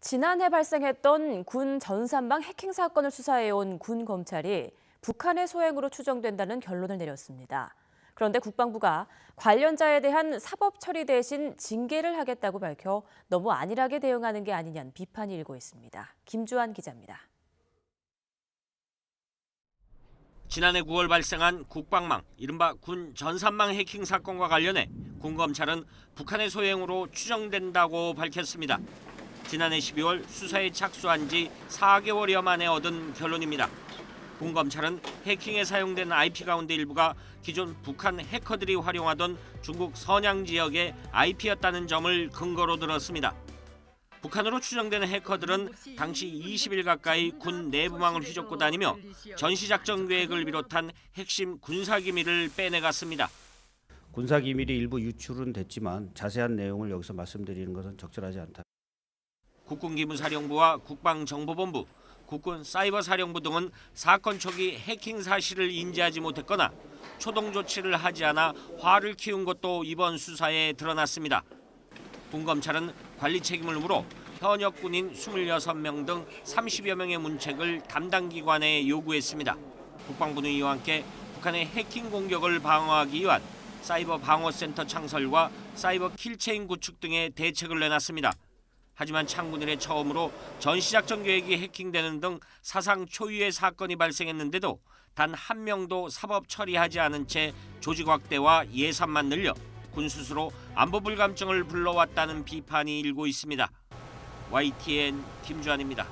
지난해 발생했던 군 전산망 해킹 사건을 수사해온 군 검찰이 북한의 소행으로 추정된다는 결론을 내렸습니다. 그런데 국방부가 관련자에 대한 사법 처리 대신 징계를 하겠다고 밝혀 너무 안일하게 대응하는 게 아니냐는 비판이 일고 있습니다. 김주한 기자입니다. 지난해 9월 발생한 국방망, 이른바 군 전산망 해킹 사건과 관련해 군 검찰은 북한의 소행으로 추정된다고 밝혔습니다. 지난해 12월 수사에 착수한 지 4개월여 만에 얻은 결론입니다. 군 검찰은 해킹에 사용된 IP 가운데 일부가 기존 북한 해커들이 활용하던 중국 선양 지역의 IP였다는 점을 근거로 들었습니다. 북한으로 추정되는 해커들은 당시 20일 가까이 군 내부망을 휘젓고 다니며 전시작전 계획을 비롯한 핵심 군사기밀을 빼내갔습니다. 군사기밀이 일부 유출은 됐지만 자세한 내용을 여기서 말씀드리는 것은 적절하지 않다. 국군기무사령부와 국방정보본부, 국군사이버사령부 등은 사건 초기 해킹 사실을 인지하지 못했거나 초동 조치를 하지 않아 화를 키운 것도 이번 수사에 드러났습니다. 군 검찰은 관리 책임을 물어 현역 군인 26명 등 30여 명의 문책을 담당 기관에 요구했습니다. 국방부는 이와 함께 북한의 해킹 공격을 방어하기 위한 사이버 방어센터 창설과 사이버 킬체인 구축 등의 대책을 내놨습니다. 하지만 창군 이래 처음으로 전시작전 계획이 해킹되는 등 사상 초유의 사건이 발생했는데도 단 한 명도 사법 처리하지 않은 채 조직 확대와 예산만 늘려 군 스스로 안보 불감증을 불러왔다는 비판이 일고 있습니다. YTN 김주한입니다.